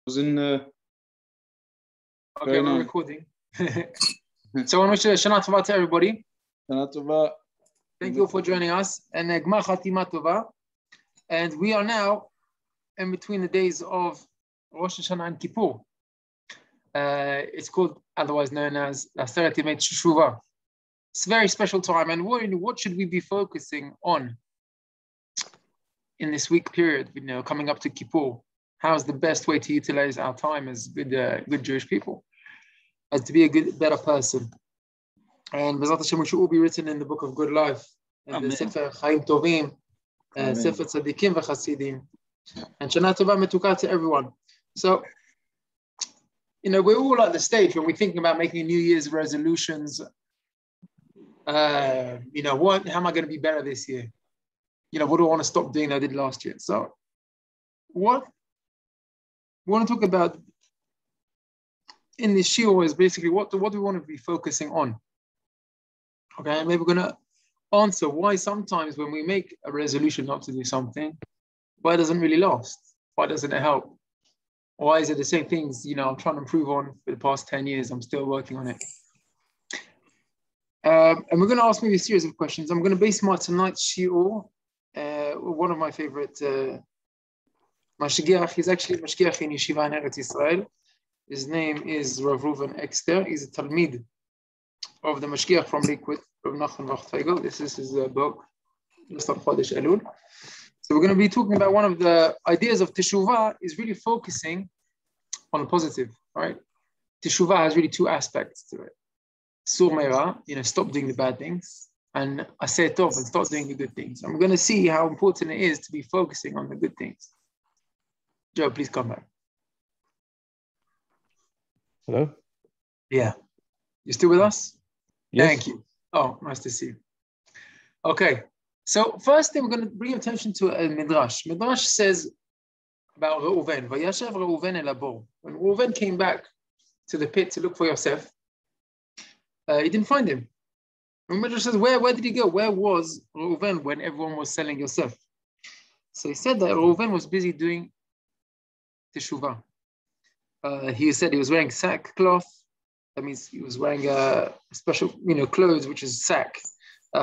was in Okay, we're recording. So I wish Shana Tova to everybody. Shana Tova. Thank you for joining us. And Gmar Chatima Tova. And we are now in between the days of Rosh Hashanah and Kippur. It's called, otherwise known as Aseret Yemei Teshuvah. It's a very special time. And what should we be focusing on in this week period, coming up to Kippur? How's the best way to utilize our time as good Jewish people, as to be a better person? And B'ezrat Hashem, we should all be written in the book of good life, in the Sefer Chaim Tovim, Sefer Tzadikim v'Chasidim, and Shana Tova Metuka to everyone. So, we're all at the stage when we're thinking about making New Year's resolutions. How am I going to be better this year? What do I want to stop doing that I did last year? So, what we want to talk about in this shiur is basically what do we want to be focusing on? Okay, and maybe we're going to answer why sometimes when we make a resolution not to do something, why doesn't it really last? Why doesn't it help? Why is it the same things, I'm trying to improve on for the past 10 years, I'm still working on it. And we're going to ask maybe a series of questions. I'm going to base my tonight's shiur, one of my favorite Mashgiach. He's actually Mashgiach in Yeshiva in Eretz Israel. His name is Rav Reuven Exter. He's a Talmid of the Mashgiach from Liquid, Rav Nachman Vachtfeigel. This is his book, Mr. Chodesh Elul. So we're going to be talking about one of the ideas of Teshuvah is really focusing on the positive, right? Teshuvah has really two aspects to it. Sur Meira, stop doing the bad things, and Aseh Tov, and start doing the good things. And we're going to see how important it is to be focusing on the good things. Joe, please come back. Hello? Yeah. You still with us? Yes. Thank you. Oh, nice to see you. Okay. So first thing, we're going to bring attention to a Midrash. Midrash says about Reuven. Vayashav Reuven el Abor. When Reuven came back to the pit to look for Yosef, he didn't find him. And Midrash says, where did he go? Where was Reuven when everyone was selling Yosef? So he said that Reuven was busy doing Teshuvah. He said he was wearing sackcloth. That means he was wearing special, clothes, which is sack,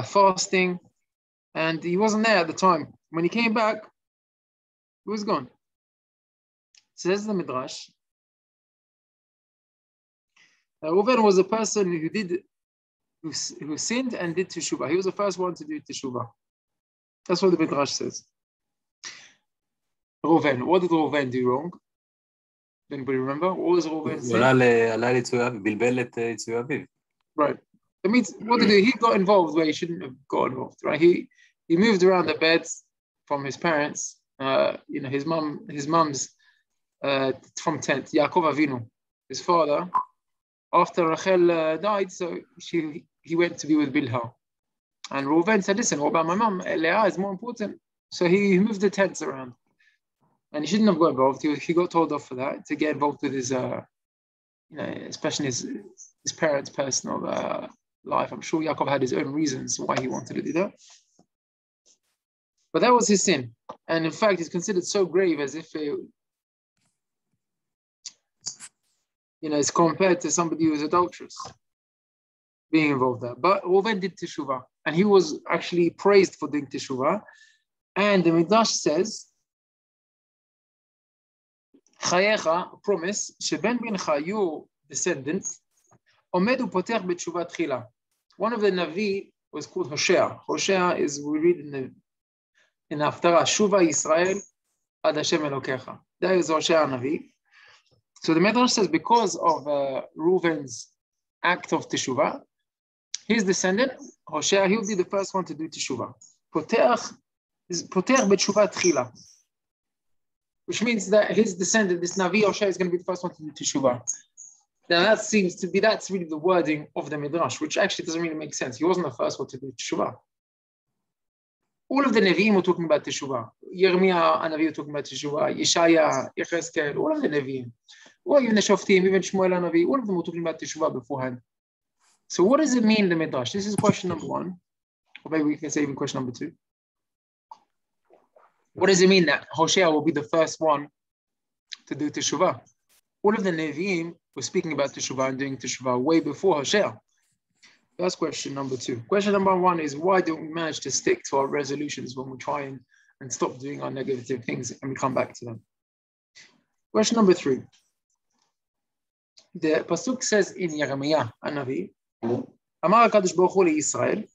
fasting. And he wasn't there at the time. When he came back, he was gone. Says the Midrash. Reuven was a person who sinned and did Teshuvah. He was the first one to do Teshuvah. That's what the Midrash says. Reuven, what did Reuven do wrong? Anybody remember? What was Reuven saying? Right. That means, what did he do? He got involved where he shouldn't have got involved, right? He moved around the beds from his parents, his mum's from tent, Yaakov Avinu, his father. After Rachel died, so he went to be with Bilhah. And Reuven said, listen, what about my mum? Leah is more important. So he moved the tents around. And he shouldn't have got involved. He got told off for that, to get involved with his, especially his parents' personal life. I'm sure Yaakov had his own reasons why he wanted to do that. But that was his sin. And in fact, it's considered so grave as if it's compared to somebody who is adulterous being involved there. But Reuven did Teshuvah, and he was actually praised for doing Teshuvah. And the Midrash says, Chayecha, promise, sheben bincha, your descendants, omedu potech b'teshuvah tchila. One of the Navi was called Hosea. Hosea is, we read in Haftarah, Shuva Yisrael ad Hashem Elokecha. That is Hosea Navi. So the Midrash says because of Reuven's act of Teshuvah, his descendant, Hosea, he'll be the first one to do Teshuvah. Potech b'teshuvah tchila. Which means that his descendant, this Navi Hosea, is going to be the first one to do Teshuvah. Now that's really the wording of the Midrash, which actually doesn't really make sense. He wasn't the first one to do Teshuvah. All of the Nevi'im were talking about Teshuvah. Yirmiyah, Navi were talking about Teshuvah. Yeshaya, Yechezkel, all of the Nevi'im. Or even the Shoftim, even Shmuel Navi, all of them were talking about Teshuvah beforehand. So what does it mean, the Midrash? This is question number one. Or maybe we can say even question number two. What does it mean that Hosea will be the first one to do teshuvah. All of the Nevi'im were speaking about teshuvah and doing teshuvah way before Hoshea. That's question number 2. Question number 1 is, why don't we manage to stick to our resolutions when we try and stop doing our negative things and we come back to them? Question number 3. The Pasuk says in Yeremiah, Navi, Amar HaKadosh Baruch Hu Yisrael,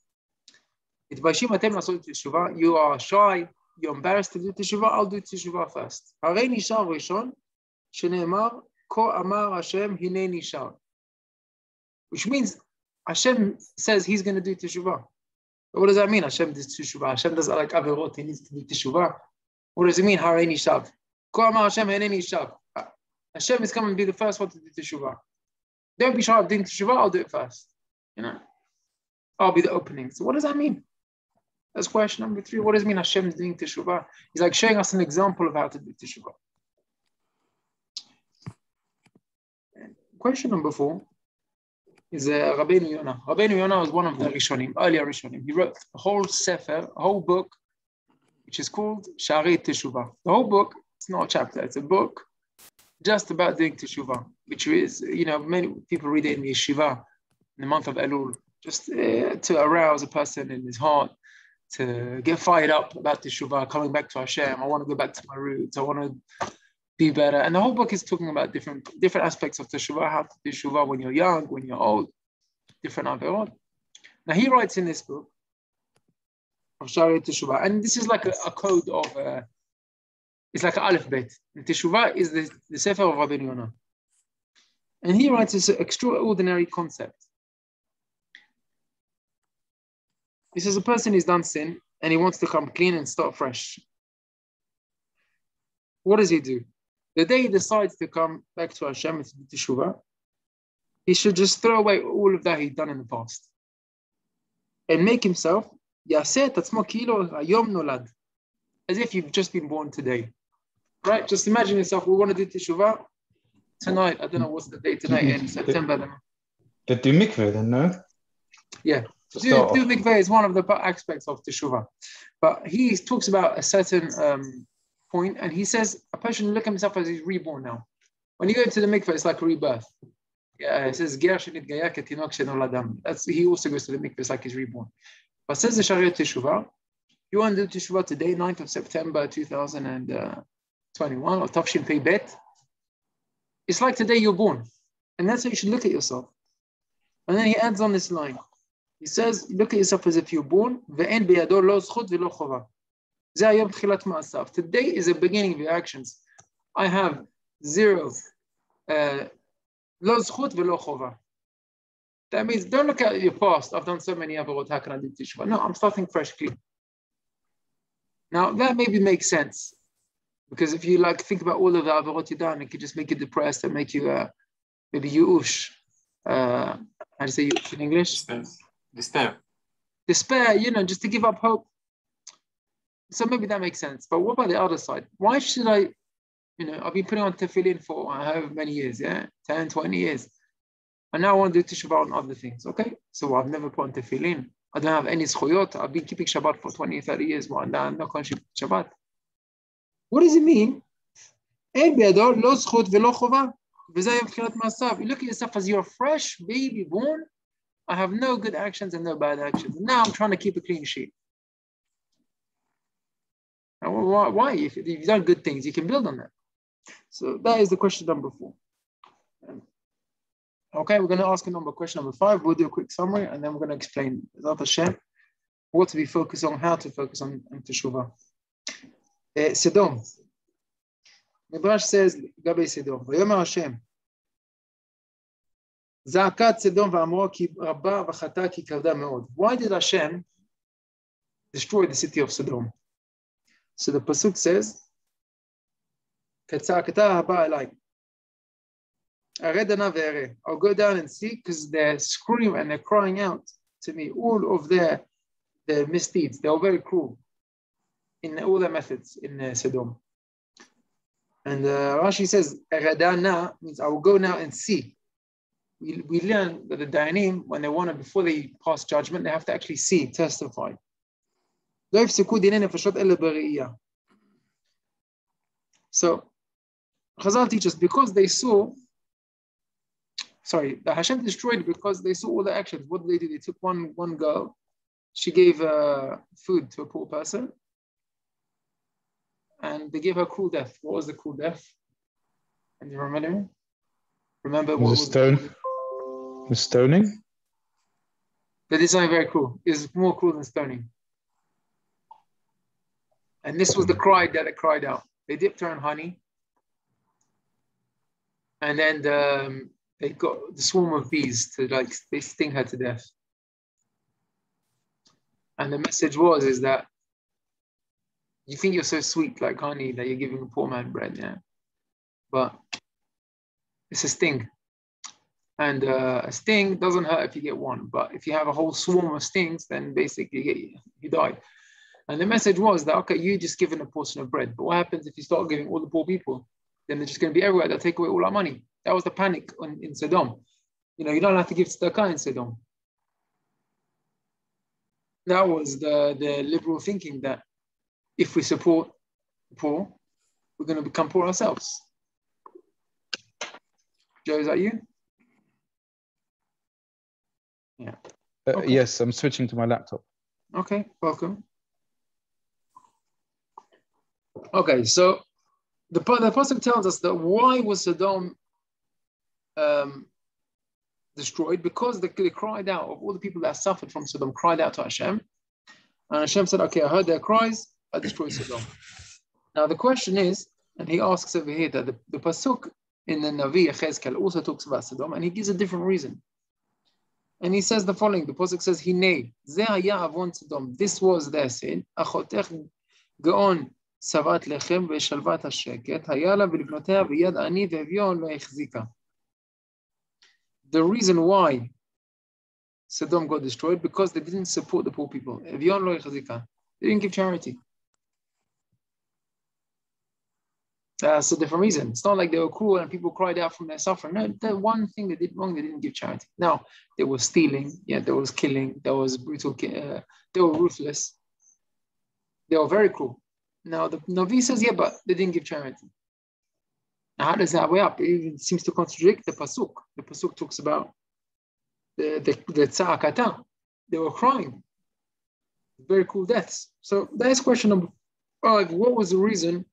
Itbashim atem lasot teshuvah, you are shy, you're embarrassed to do teshuvah, I'll do teshuvah first. Harei nishar rishon, shene'emar, ko amar Hashem, hinei nishar. Which means Hashem says he's going to do teshuvah. What does that mean? Hashem does teshuvah. Hashem does like averot, he needs to do teshuvah. What does it mean? Harei nishar. Ko amar Hashem, hinei nishar. Hashem is coming to be the first one to do teshuvah. Don't be shy of doing teshuvah, I'll do it first. I'll be the opening. So what does that mean? That's question number 3. What does it mean Hashem is doing teshuvah? He's like showing us an example of how to do teshuvah. Question number 4 is Rabbi Netanel. Rabbi Netanel was one of the Rishonim, earlier Rishonim. He wrote a whole sefer, a whole book, which is called Sharei Teshuvah. The whole book, it's not a chapter, it's a book just about doing teshuvah, which is, many people read it in the yeshiva in the month of Elul, just to arouse a person in his heart, to get fired up about teshuvah, coming back to Hashem. I want to go back to my roots. I want to be better. And the whole book is talking about different aspects of teshuvah, how to do teshuvah when you're young, when you're old, different averot. Now he writes in this book of Sharei Teshuvah, and this is like a code of, it's like an aleph bet. And teshuvah is the sefer of Rabbi Netanel. And he writes this extraordinary concept. He says a person is done sin and he wants to come clean and start fresh. What does he do? The day he decides to come back to Hashem and to do teshuvah, he should just throw away all of that he'd done in the past and make himself yaseh tatzmo kilo hayom nolad, as if you've just been born today. Right? Just imagine yourself, we want to do teshuvah tonight. I don't know what's the date tonight, in September. But do mikveh then, no? Yeah. Do mikveh is one of the aspects of teshuvah. But he talks about a certain point, and he says a person look at himself as he's reborn now. When you go into the mikveh, it's like a rebirth. Yeah, it says that's he also goes to the mikveh, it's like he's reborn. But says the Sharia Teshuvah, you want to do teshuvah today, 9th of September 2021, or Tafshin Pei Bet. It's like today you're born. And that's how you should look at yourself. And then he adds on this line. He says, look at yourself as if you're born. Today is the beginning of your actions. I have 0 lo zchut velo chova. That means don't look at your past. I've done so many averot. How can I do teshuvah? No, I'm starting fresh, clean. Now that maybe makes sense, because if you think about all of the averot you've done, it could just make you depressed and make you maybe yu'ush. How do you say yu'ush in English? Despair. Despair. Just to give up hope. So maybe that makes sense. But what about the other side? Why should I? I've been putting on tefillin for however many years, 10, 20 years. And now I want to do teshuvah on other things. Okay, so I've never put on tefillin. I don't have any zchuyot. I've been keeping Shabbat for 20, 30 years. Well, now I'm not going to keep Shabbat. What does it mean? You look at yourself as you're fresh, baby, born. I have no good actions and no bad actions. Now I'm trying to keep a clean sheet. Now, why? If you've done good things, you can build on that. So that is the question number 4. Okay, we're going to ask question number 5. We'll do a quick summary, and then we're going to explain what to be focused on, how to focus on teshuvah. Sodom. Midrash says, Gabi Sodom. Vayomer Hashem. Za'akat Sodom va'amro ki rabba v'chata ki kavda me'od. Why did Hashem destroy the city of Sodom? So the pasuk says, "Katzakata haba alai." I'll go down and see, because they're screaming and they're crying out to me all of their misdeeds. They were very cruel in all their methods in Sodom. And Rashi says, "Eradana" means I will go now and see. We learn that the Dayanim, when they want to, before they pass judgment, they have to actually see, testify. So Chazal teaches because they saw, that Hashem destroyed because they saw all the actions. What did they do? They took one girl, she gave food to a poor person, and they gave her cruel death. What was the cruel death? And you remember? Remember what was the stoning? That is something very cruel. It's more cruel than stoning. And this was the cry that it cried out. They dipped her in honey. And then they got the swarm of bees to they sting her to death. And the message is that you think you're so sweet like honey that you're giving a poor man bread, yeah? But it's a sting. And a sting doesn't hurt if you get one, but if you have a whole swarm of stings, then basically you die. And the message was that, okay, you just given a portion of bread, but what happens if you start giving all the poor people? Then they're just going to be everywhere. They'll take away all our money. That was the panic in Sodom. You don't have to give tzedakah in Sodom. That was the liberal thinking that if we support the poor, we're going to become poor ourselves. Joe, is that you? Yeah. Okay. Yes, I'm switching to my laptop. Okay, welcome. Okay, so the pasuk tells us that why was Sodom destroyed? Because they cried out, of all the people that suffered from Sodom, cried out to Hashem. And Hashem said, okay, I heard their cries, I destroyed Sodom. Now the question is, and he asks over here that the pasuk in the Navi Yechezkel also talks about Sodom, and he gives a different reason. And he says the following, the pasuk says, Hinei, ze haya avon Sodom, this was their sin, achotech gaon savat lechem ve'shalvat hasheket, hayala v'libnotea v'yad ani ve'evyon lo echzika. The reason why Sodom got destroyed, because they didn't support the poor people. Evyon lo echzika. They didn't give charity. That's a different reason. It's not like they were cruel and people cried out from their suffering. No, the one thing they did wrong, they didn't give charity. Now, they were stealing, there was killing, there was brutal, they were ruthless. They were very cruel. Now, the Navi says, but they didn't give charity. Now, how does that weigh up? It even seems to contradict the Pasuk. The Pasuk talks about the tza'akata. They were crying. Very cool deaths. So that's question number 5. What was the reason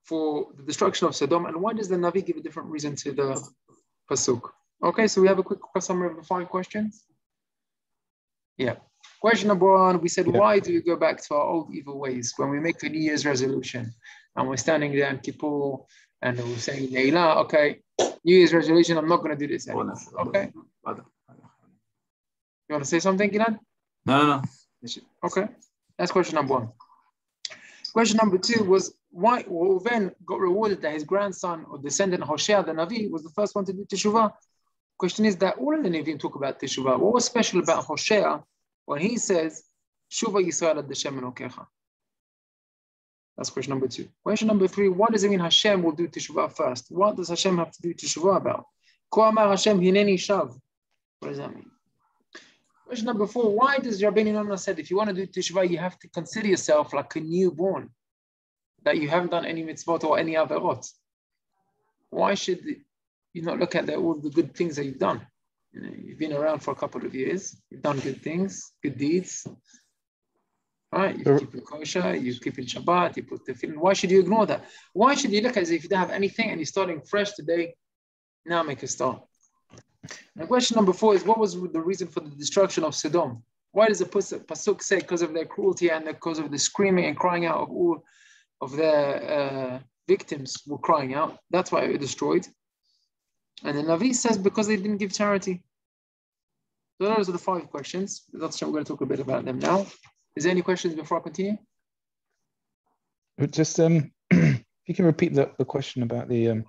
for the destruction of Sodom, and why does the Navi give a different reason to the Pasuk? Okay, so we have a quick summary of the 5 questions. Yeah. Question number 1, we said, why do we go back to our old evil ways when we make a New Year's resolution and we're standing there in Kippur and we're saying, Neila, okay, New Year's resolution, I'm not going to do this anymore. Okay? You want to say something, Gilad? No. Okay. That's question number 1. Question number 2 was why Reuven got rewarded that his grandson or descendant Hoshea the Navi was the first one to do Teshuvah. Question is that all of the Nevi'im talk about Teshuvah. What was special about Hoshea when he says, Shuva Yisrael ad Hashem Elokecha? That's question number 2. Question number 3, what does it mean Hashem will do Teshuvah first? What does Hashem have to do Teshuvah about? Ko amar Hashem hineni shav. What does that mean? Question number 4, why does Rabbi Netanel said if you want to do Teshuvah, you have to consider yourself like a newborn, that you haven't done any mitzvot or any averot? Why should you not look at all the good things that you've done? You've been around for a couple of years, you've done good things, good deeds. Right? You keep it kosher, you keep in Shabbat, you put tefillin. Why should you ignore that? Why should you look as if you don't have anything and you're starting fresh today? Now make a start. And question number 4 is, what was the reason for the destruction of Sodom? Why does the Pasuk say because of their cruelty and because of the screaming and crying out of all of their victims were crying out? That's why it was destroyed. And the Navi says because they didn't give charity. So those are the 5 questions. That's what we're going to talk a bit about them now. Is there any questions before I continue? Just if you can repeat the question about the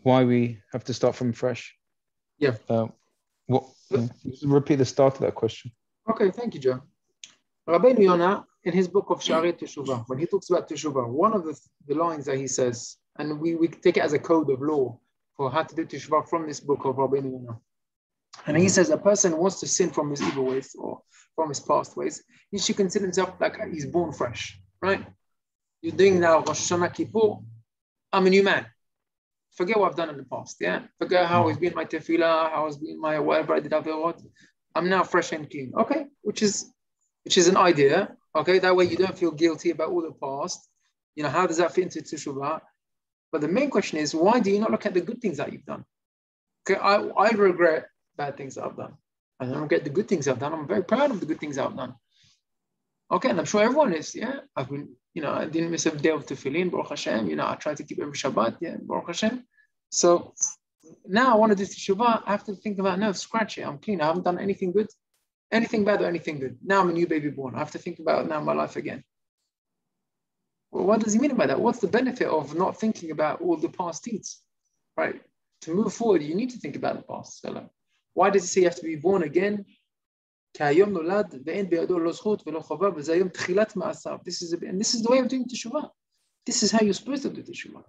why we have to start from fresh. Yeah. Repeat the start of that question. Okay, thank you, Joe. Rabbi Yonah, in his book of Sha'arei Teshuvah, when he talks about Teshuvah, one of the lines that he says, and we take it as a code of law for how to do Teshuvah from this book of Rabbi Yonah. And he says a person wants to sin from his evil ways or from his past ways, he should consider himself like he's born fresh, right? You're doing now Rosh Hashanah Kippur, I'm a new man. Forget what I've done in the past. Yeah. Forget how it's been my tefillah, how it's been my whatever I did averot. I'm now fresh and clean. Okay, which is an idea. Okay, that way you don't feel guilty about all the past. You know, how does that fit into teshuvah? But the main question is, why do you not look at the good things that you've done? Okay, I regret bad things that I've done. I don't regret the good things I've done. I'm very proud of the good things I've done. Okay, and I'm sure everyone is. Yeah, I've been, you know, I didn't miss a day of tefillin, Baruch Hashem. You know, I try to keep every Shabbat. Yeah, Baruch Hashem. So now I want to do teshuvah. I have to think about, no, scratch it. I'm clean. I haven't done anything good, anything bad or anything good. Now I'm a new baby born. I have to think about now my life again. Well, what does he mean by that? What's the benefit of not thinking about all the past deeds? Right? To move forward, you need to think about the past. So like, why does it say you have to be born again? This is the way of doing teshuvah. This is how you're supposed to do teshuvah.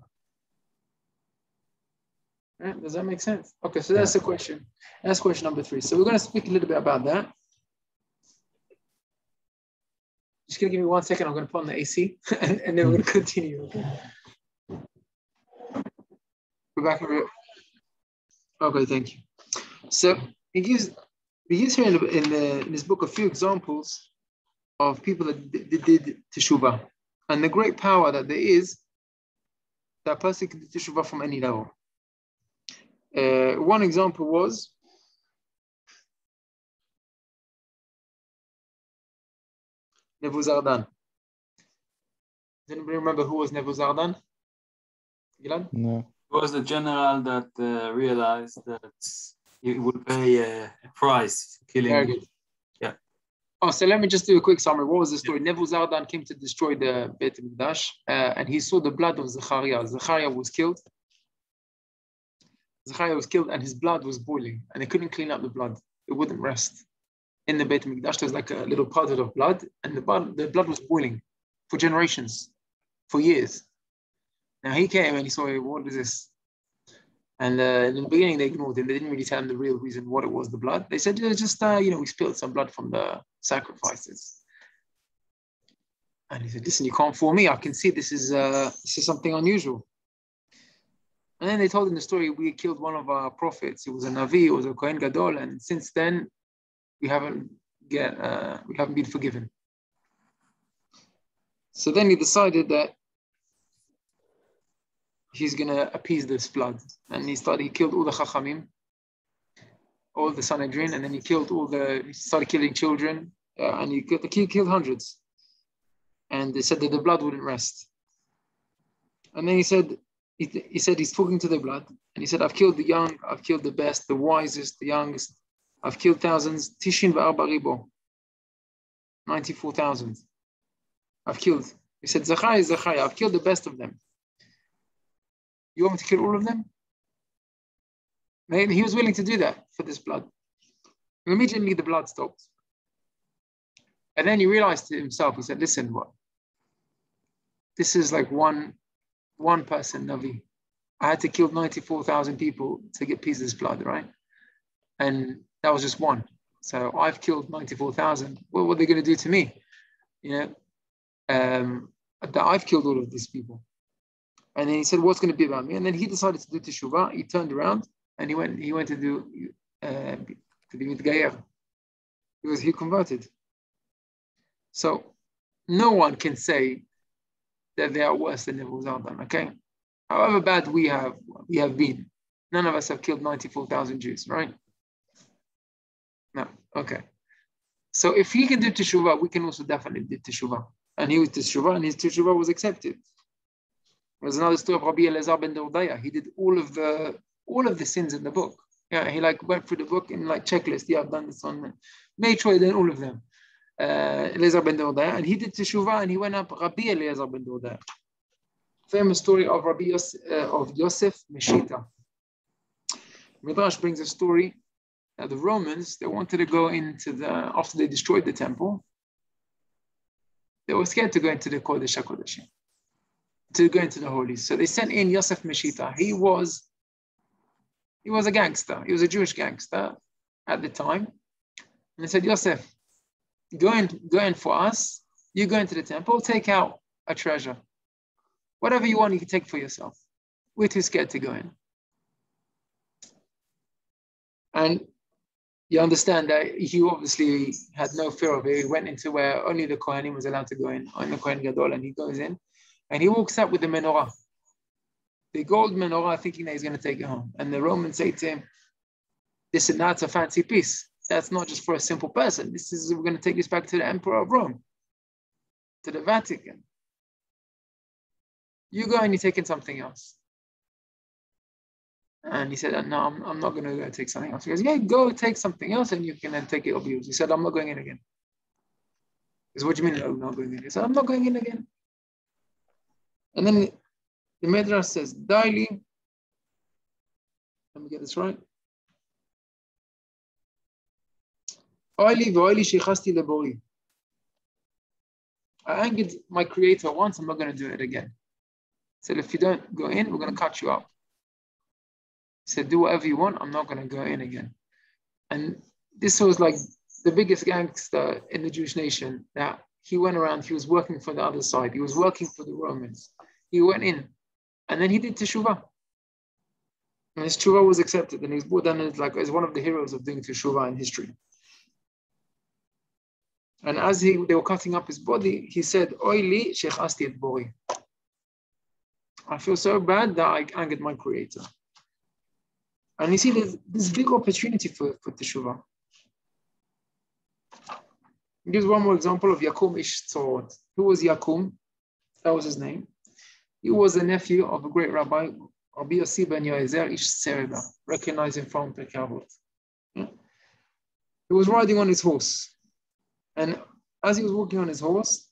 Right? Does that make sense? Okay, so that's the question. That's question number 3. So we're going to speak a little bit about that. Just going to give me 1 second. I'm going to put on the AC and then we're going to continue. Okay. We're back in. Okay, thank you. So he gives here in this book a few examples of people that did teshuvah and the great power that there is that a person can do teshuvah from any level. One example was Nebuzaradan. Does anybody remember who was Nebuzaradan? Gilad? No. It was the general that realized that he would pay a price for killing. Very good. Yeah. Oh, so let me just do a quick summary. What was the story? Nebuzaradan came to destroy the Beit HaMikdash, and he saw the blood of Zechariah. Zechariah was killed. And his blood was boiling, and they couldn't clean up the blood. It wouldn't rest. In the Beit HaMikdash, there was like a little puddle of blood, and the blood was boiling for generations, for years. Now he came and he saw, what is this? And in the beginning, they ignored him. They didn't really tell him the real reason what it was, the blood. They said, just, we spilled some blood from the sacrifices. And he said, listen, you can't fool me. I can see this is something unusual. And then they told him the story, we killed one of our prophets. It was a Navi, it was a Kohen Gadol. And since then, we haven't been forgiven. So then he decided that he's going to appease this blood. And he killed all the Chachamim, all the Sanhedrin, and then he started killing children, and he killed hundreds. And they said that the blood wouldn't rest. And then he said he's talking to the blood, and he said, I've killed the young, I've killed the best, the wisest, the youngest. I've killed thousands, Tishin v'arba ribo, 94,000. I've killed. He said, Zechariah, I've killed the best of them. You want me to kill all of them? And he was willing to do that for this blood. And immediately the blood stopped. And then he realized to himself, he said, listen, what? This is like one person, Navi. I had to kill 94,000 people to get peace of this blood, right? And that was just one. So I've killed 94,000. What are they going to do to me? You know, that I've killed all of these people. And then he said, what's going to be about me? And then he decided to do teshuvah. He turned around and he went to do to be with Gayer. He converted. So no one can say that they are worse than Nebuzaradan, okay? However bad we have been, none of us have killed 94,000 Jews, right? No, okay. So if he can do teshuvah, we can also definitely do teshuvah. And he was teshuvah, and his teshuvah was accepted. There's another story of Rabbi Elazar ben Dordaya. He did all of the sins in the book. Yeah, he went through the book in checklist. Yeah, I've done this one. Made sure he did all of them. Elazar ben Dordaya, and he did teshuvah, and he went up Rabbi Elazar ben Dordaya. Famous story of of Yosef Meshita. Midrash brings a story that the Romans, they wanted to go after they destroyed the temple, they were scared to go into the Kodesh HaKodeshim, to go into the holies. So they sent in Yosef Meshita. He was a gangster. He was a Jewish gangster at the time. And they said, Yosef, go in for us. You go into the temple, take out a treasure. Whatever you want, you can take for yourself. we're too scared to go in. And you understand that he obviously had no fear of it. He went into where only the Kohanim was allowed to go in, only the Kohen Gadol, and he goes in, and he walks up with the menorah, the gold menorah, thinking that he's going to take it home. And the Romans say to him, "This is not a fancy piece. That's not just for a simple person. We're going to take this back to the Emperor of Rome, to the Vatican. You go and you're taking something else." And he said, "No, I'm not going to go take something else." He goes, "Yeah, go take something else and you can then take it of yours." He said, "I'm not going in again." He said, "What do you mean, I'm not going in?" He said, "I'm not going in again." And then the Midrash says, "Daily," let me get this right. I angered my creator once, I'm not going to do it again. He said, "If you don't go in, we're going to cut you up." He said, "Do whatever you want, I'm not going to go in again." And this was like the biggest gangster in the Jewish nation, that he went around, he was working for the other side, he was working for the Romans. He went in, and then he did teshuvah. And his teshuvah was accepted, and he was brought down as one of the heroes of doing teshuvah in history. And as they were cutting up his body, he said, "Oili shechasti et bori." I feel so bad that I angered my creator. And you see, there's this big opportunity for teshuvah. Here's one more example of Yakum Ish Tzorot. Who was Yakum? That was his name. He was a nephew of a great rabbi, Rabbi Yossi ben Yoezer Ish Tzereda, recognized him from Pirkei Avot. He was riding on his horse. And as he was walking on his horse,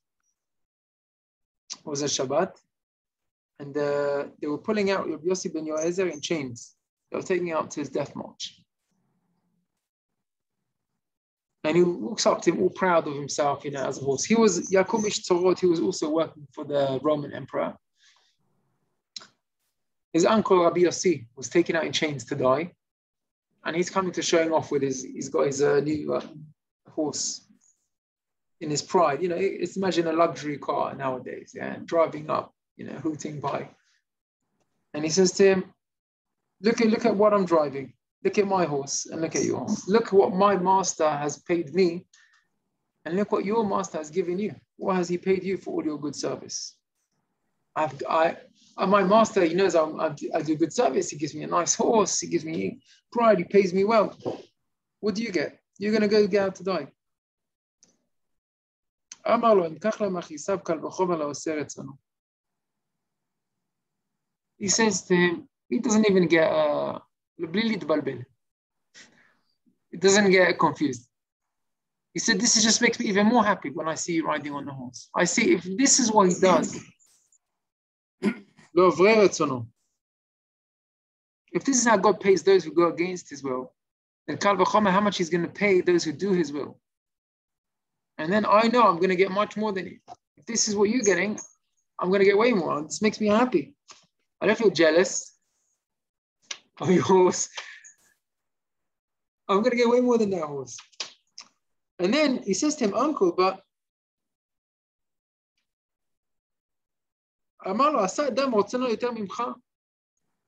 it was a Shabbat, and they were pulling out Rabbi Yossi ben Yoezer in chains. They were taking him out to his death march. And he walks up to him all proud of himself, as a horse. He was Yakum Ish Tzorot, he was also working for the Roman emperor. His uncle Rabbi Yossi was taken out in chains to die. And he's coming to showing off with he's got his new horse in his pride. It's imagine a luxury car nowadays, driving up, hooting by. And he says to him, look at what I'm driving. Look at my horse and look at your horse. Look what my master has paid me, and look what your master has given you. What has he paid you for all your good service? My master, he knows I do good service. He gives me a nice horse. He gives me pride. He pays me well. What do you get? You're going to get out to die. He says to him, he doesn't even get it doesn't get confused. He said, this just makes me even more happy when I see you riding on the horse. I see if this is what he does. If this is how God pays those who go against his will, then Kal v'chomer, how much he's going to pay those who do his will. And then I know I'm going to get much more than you. If this is what you're getting, I'm going to get way more. This makes me happy. I don't feel jealous of your horse. I'm going to get way more than that horse. And then he says to him, uncle, but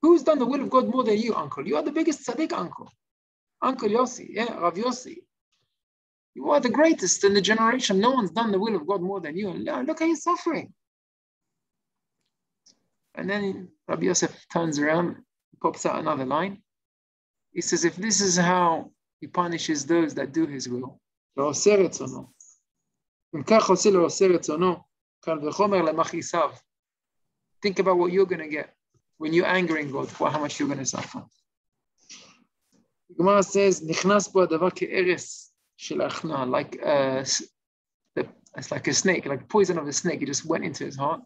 who's done the will of God more than you, uncle? You are the biggest tzaddik, uncle. Uncle Yossi, Rav Yossi. You are the greatest in the generation. No one's done the will of God more than you. And look how you're suffering. And then Rabbi Yosef turns around, pops out another line. He says, if this is how he punishes those that do his will, think about what you're going to get when you're angering God, for how much you're going to suffer. The Gemara says, it's like a snake, like poison of a snake. It just went into his heart.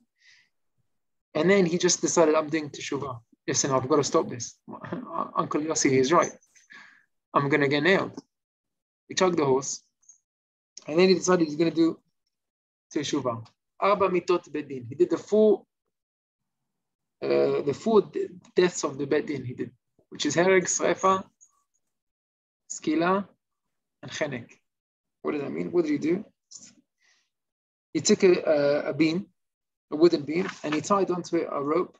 And then he just decided, I'm doing teshuvah. Listen, I've got to stop this. Uncle Yossi is right. I'm going to get nailed. He chugged the horse. And then he decided he's going to do teshuvah. Arba mitot bedin. He did the four deaths of the bedin he did, which is hereg, srefa, skila, and chenek. What does that mean? What did he do? He took a beam, a wooden beam, and he tied onto it a rope.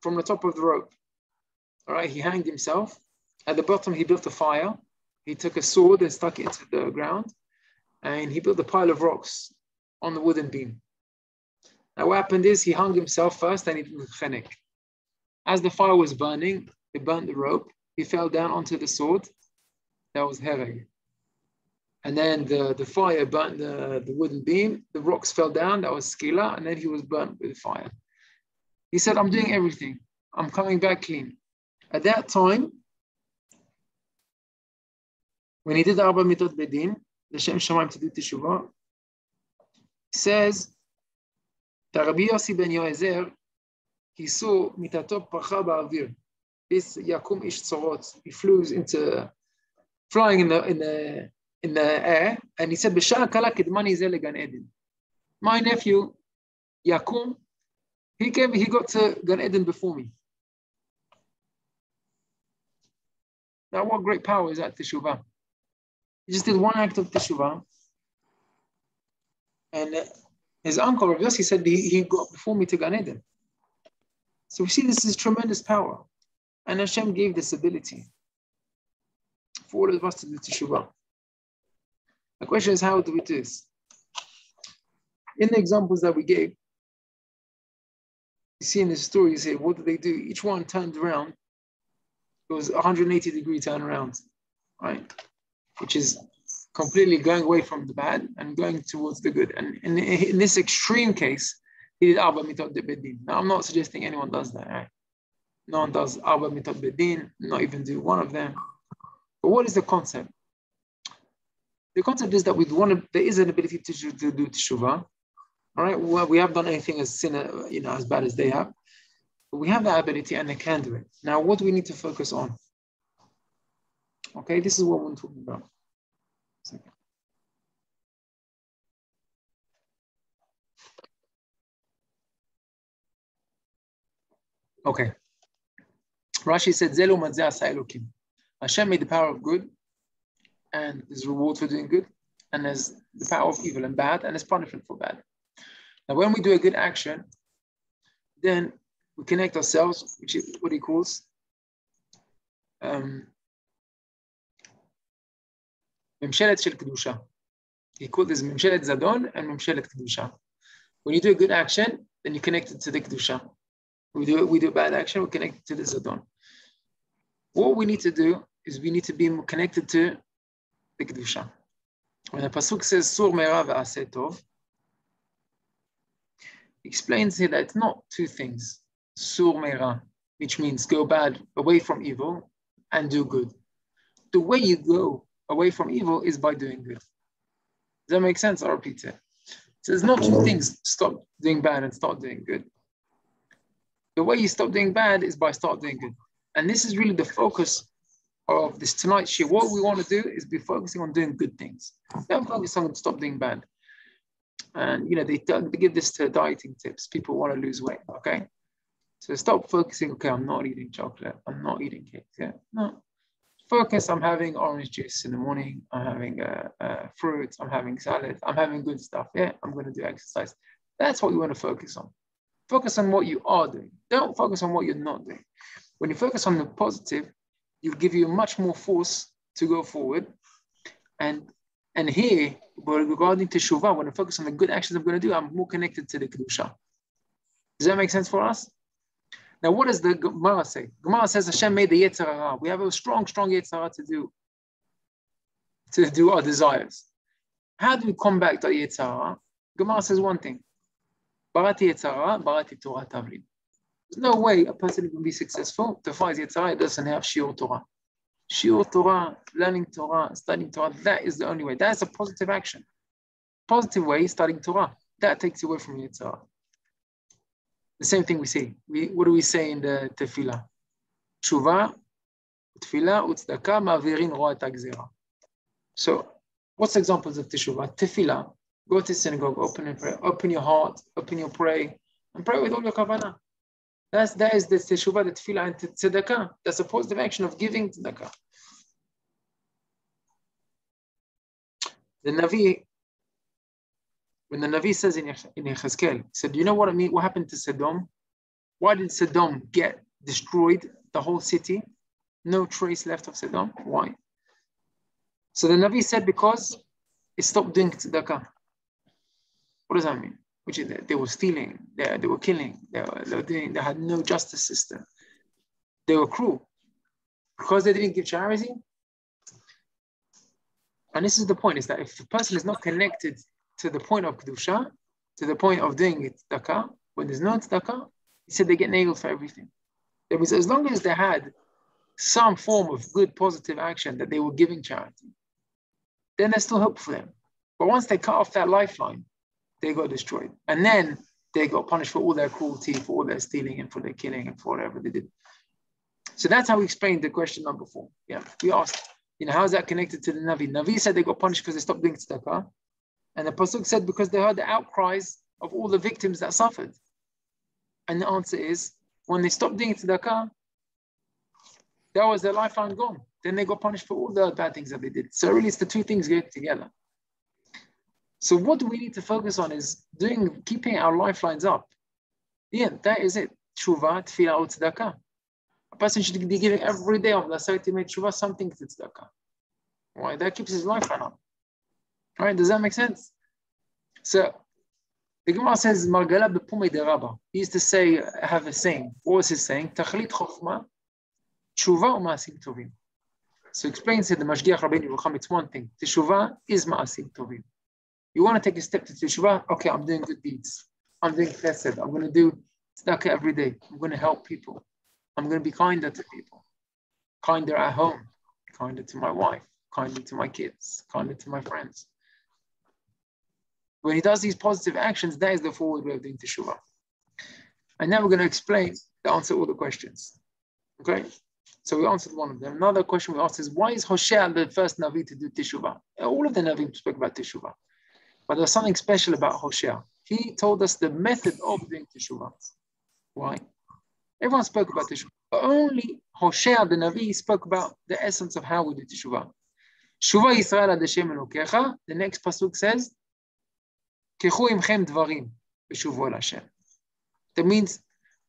from the top of the rope. All right, he hanged himself. At the bottom, he built a fire. He took a sword and stuck it into the ground, and he built a pile of rocks on the wooden beam. Now, what happened is he hung himself first, and he did the chenek. As the fire was burning, it burnt the rope. He fell down onto the sword. That was hereg. And then the fire burnt the wooden beam. The rocks fell down. That was skila. And then he was burnt with fire. He said, I'm doing everything. I'm coming back clean. At that time, when he did the Arba Mitot Bedin, the Shem Shamayim to do Teshuvah, he says that Rabbi Yossi ben Yoezer, he saw mitato parcha ba'avir. This Yakum ish tzorot. He flying in the air, and he said, "B'shara kala kidmani ze legan Eden." My nephew Yakum, he got to Gan Eden before me. Now, what great power is that teshuvah? He just did one act of teshuvah, and his uncle Rabbi Yossi said he got before me to Gan Eden. So we see this is tremendous power, and Hashem gave this ability for all of us to do teshuvah. The question is, how do we do this? In the examples that we gave, you see in the stories here, what did they do? Each one turned around. It was 180-degree turnaround, right? Which is completely going away from the bad and going towards the good. And in this extreme case, he did Arba Mitot Bedin. Now, I'm not suggesting anyone does that, right? No one does Arba Mitot Bedin, not even do one of them. But what is the concept? The concept is that there is an ability to do teshuvah. All right, well, we haven't done anything as sin, as bad as they have. But we have that ability and they can do it. Now, what do we need to focus on? Okay, this is what we're talking about. Okay. Rashi said, Zelu Madzeh Asa Elokim. Hashem made the power of good, and there's reward for doing good, and there's the power of evil and bad, and there's punishment for bad. Now, when we do a good action, then we connect ourselves, which is what he calls Memshelet Shel Kedusha. He called this Memshelet Dadoun and Memshelet Kedusha. When you do a good action, then you're connected to the Kedusha. We do a bad action, we're connected to the Dadoun. What we need to do is we need to be connected to the Kedusha. When the Pasuk says, Sur Me'era ve'aseh tov, he explains here that it's not two things. Sur Me'era, which means go bad, away from evil, and do good. The way you go away from evil is by doing good. Does that make sense? I'll repeat it. So there's not two things, stop doing bad and start doing good. The way you stop doing bad is by start doing good. And this is really the focus of this tonight's shir. What we want to do is be focusing on doing good things. Don't focus on stop doing bad. And they give this to dieting tips. People want to lose weight, okay? So stop focusing, okay, I'm not eating chocolate, I'm not eating cake. Yeah, no. Focus, I'm having orange juice in the morning, I'm having fruits, I'm having salad, I'm having good stuff. Yeah, I'm going to do exercise. That's what you want to focus on. Focus on what you are doing. Don't focus on what you're not doing. When you focus on the positive, it'll give you much more force to go forward. And here, regarding teshuvah, when I focus on the good actions I'm going to do, I'm more connected to the Kedusha. Does that make sense for us? Now, what does the Gemara say? Gemara says Hashem made the Yetzer Hara. We have a strong Yetzer Hara to do our desires. How do we combat the Yetzer Hara? Gemara says one thing. Barati Yetzer Hara, Barati Torah Tavlin. There's no way a person can be successful to fight Yetzer Hara. It doesn't have Shiur Torah. Shiur Torah, learning Torah, studying Torah, that is the only way. That's a positive action. Positive way is studying Torah. That takes you away from Yetzer Hara. The same thing we say. What do we say in the Tefillah? Tshuva, Tefillah, Utzdaka, Ma'avirin Ro'at HaGzera. So, what's examples of Teshuvah? Tefillah, go to synagogue, open and pray, open your heart, open your pray, and pray with all your kavanah. That is the Teshuvah, the Tefillah, and Tzedakah. That's a positive action of giving Tzedakah. The Navi, when the Navi says in Yechezkel, he said, you know what I mean? What happened to Sodom? Why did Sodom get destroyed, the whole city? No trace left of Sodom. Why? So the Navi said because it stopped doing tzedakah. What does that mean? Which is that they were stealing, they were killing, they had no justice system. They were cruel. Because they didn't give charity. And this is the point, is that if the person is not connected to the point of Kedusha, to the point of doing it tzedakah, when there's no tzedakah, he said they get nailed for everything. That means as long as they had some form of good positive action that they were giving charity, then there's still hope for them. But once they cut off that lifeline, they got destroyed. And then they got punished for all their cruelty, for all their stealing, and for their killing, and for whatever they did. So that's how we explained the question number 4. Yeah, we asked, how is that connected to the Navi? Navi said they got punished because they stopped doing tzedakah. And the Pasuk said because they heard the outcries of all the victims that suffered. And the answer is, when they stopped doing tzedakah, that was their lifeline gone. Then they got punished for all the bad things that they did. So really it's the two things going together. So what do we need to focus on is keeping our lifelines up. Yeah, that is it. Tshuva, tefillah, tzedakah. A person should be giving every day of the ultimate tshuva something to tzedakah. Why? That keeps his lifeline up. All right, does that make sense? So the Gemara says, Margala b'pumei de Rabba. He used to have a saying. What was his saying? Tachlit chokhmah, tshuva u'ma'asim tovim. So explains it, the Mashgiach Rabbeinu Yerucham, it's one thing. Teshuvah is ma'asim tovim. You want to take a step to teshuvah? Okay, I'm doing good deeds. I'm doing chesed. I'm going to do tzedakah every day. I'm going to help people. I'm going to be kinder to people. Kinder at home. Kinder to my wife. Kinder to my kids. Kinder to my friends. When he does these positive actions, that is the forward way of doing teshuvah. And now we're going to explain to answer all the questions. Okay? So we answered one of them. Another question we asked is, why is Hoshea the first Navi to do teshuvah? All of the Navi spoke about teshuvah. But there's something special about Hoshea. He told us the method of doing teshuvah. Why? Everyone spoke about teshuvah. But only Hoshea the Navi spoke about the essence of how we do teshuvah. Shuva Yisrael ad Hashem Elokecha. The next pasuk says, Kechu imchem dvarim b'shuvo el Hashem. That means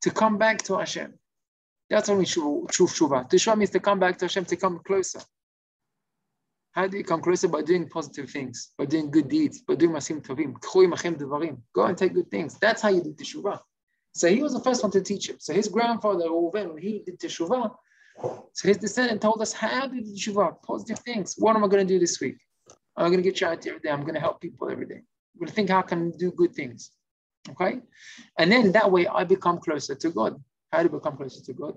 to come back to Hashem. That's only shuva. Teshuvah means to come back to Hashem, to come closer. How do you come closer? By doing positive things, by doing good deeds, by doing masim tovim. Kechu imchem dvarim. Go and take good things. That's how you do teshuvah. So he was the first one to teach him. So his grandfather, Reuven, when he did teshuvah, so his descendant told us how to do teshuvah, positive things. What am I going to do this week? I'm going to get charity every day. I'm going to help people every day. I'm going to think how I can do good things. Okay? And then that way I become closer to God. How do you become closer to God?